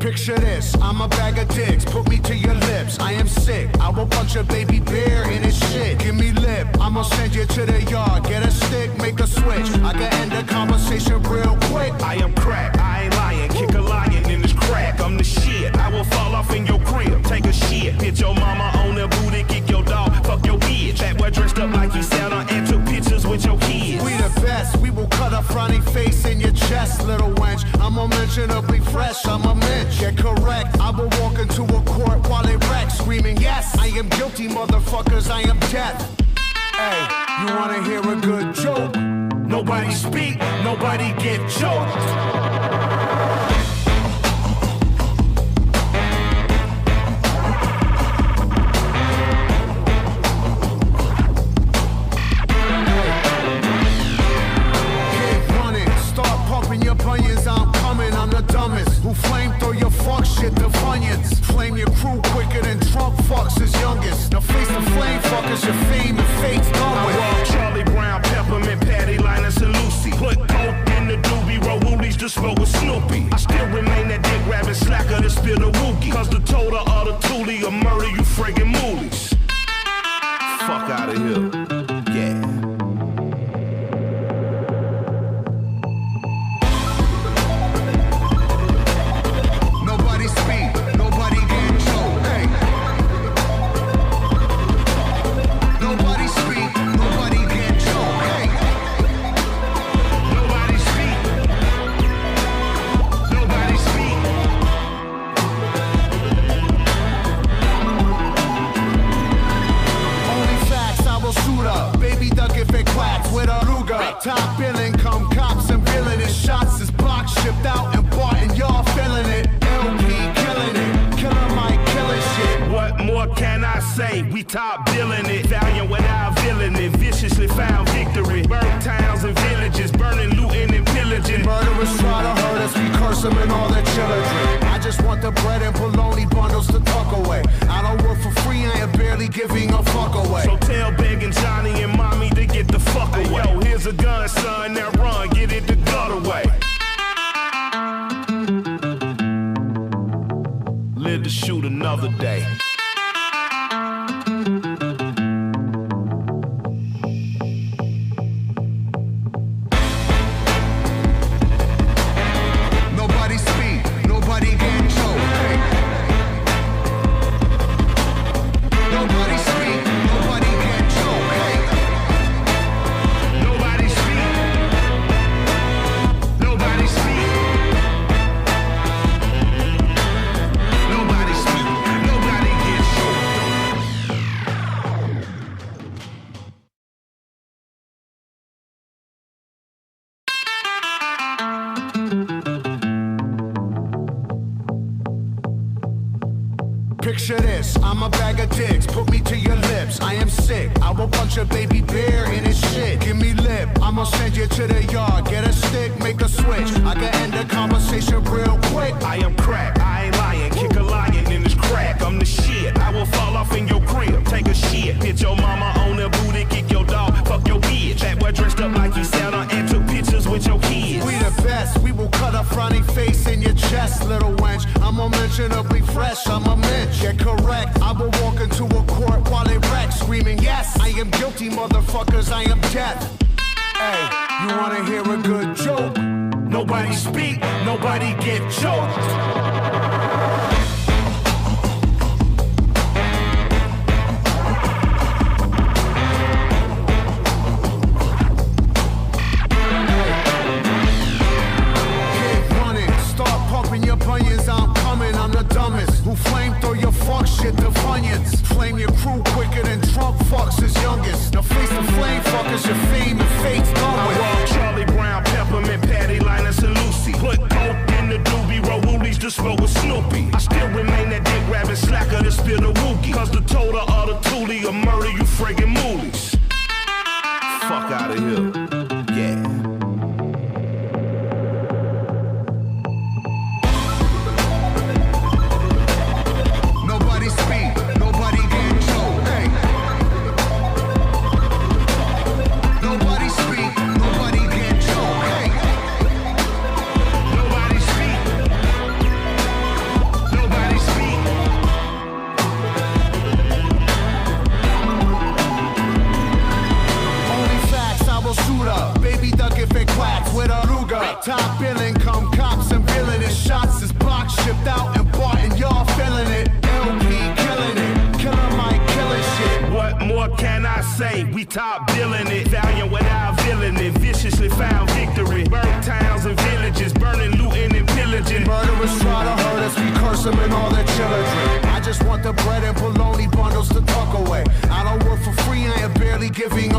Picture this, I'm a bag of dicks, put me to your lips. I am sick, I will punch a baby bear in his shit. Give me lip, I'ma send you to the yard. Get a stick, make a switch, I can end the conversation real quick. I am crack, I ain't lying, kick a lion in his crack. I'm the shit, I will fall off in your crib, take a shit. Hit your mama on the booty, kick your dog, fuck your bitch. That boy dressed up like he Santa and took pictures with your kids. We the best, we will cut a frowny face in your chest, little wench. I'm unmentionably fresh, I'm a mensch. Get correct, I will walk into a court while it wrecks, screaming, yes, I am guilty, motherfuckers, I am death. Hey, you wanna hear a good joke? Nobody speak, nobody get choked. I'm the dumbest who flame throw your fuck shit to Funyuns. Flame your crew quicker than Trump fucks his youngest. Now face the flame fuckers, your fame and fate's done with. I walk Charlie Brown, Peppermint, Patty, Linus, and Lucy. Put coke in the doobie, roll woolies to smoke with Snoopy. I still remain that dick rabbit slacker that spill the wookie. Cause the total of the toolie will murder you friggin' moolies. Fuck out of here. Yeah. Top billing, come cops and villainous shots is blocked, shipped out and bought, and y'all feeling it. LP killing it, killer Mike killing shit. What more can I say? We top billing it, valiant without villain it, viciously found victory. Burn towns and villages, burning, looting and pillaging. Murderers try to hurt us, we curse them and all their children. I just want the bread and bologna bundles to tuck away. I don't work for free, I am barely giving a fuck away. So tell begging Johnny and mommy to get the fuck away. Yo, here's a gun, son, now run, get it the gut away. Live to shoot another day. Picture this, I'm a bag of dicks, put me to your lips. I am sick, I will punch a baby bear in his shit. Give me lip, I'ma send you to the yard. Get a stick, make a switch, I can end the conversation real quick. I am crack, I ain't lying, kick a lion in his crack. I'm the shit, I will fall off in your crib, take a shit. Hit your mama on the booty, kick your dog, fuck your bitch. That boy dressed up like he Santa and took pictures with your kids. We the best, we will cut a frowny face in your chest, little wench. I'm unmentionably fresh, I'm a mensch. Get correct, I will walk into a court while it wrecks, screaming, yes, I am guilty, motherfuckers, I am death. Hey, you wanna hear a good joke? Nobody speak, nobody get choked. I'm the dumbest who flame throw your fuck shit to Funyuns. Flame your crew quicker than Trump fucks his youngest. Now face the flame fuckers, your fame and fate's done with. I walk Charlie Brown, Peppermint, Patty, Linus, and Lucy. Put coke in the doobie, roll woolies to smoke with Snoopy. I still remain that dick rabbit slacker that spill the wookie. Cause the total of the toolie will murder you friggin' moolies. Fuck out of here. Yeah. say we top billing it. Valiant without villain it, viciously found victory. Burnt towns and villages, burning, looting, and pillaging. Murderers try to hurt us, we curse them and all their children. I just want the bread and bologna bundles to tuck away. I don't work for free, I am barely giving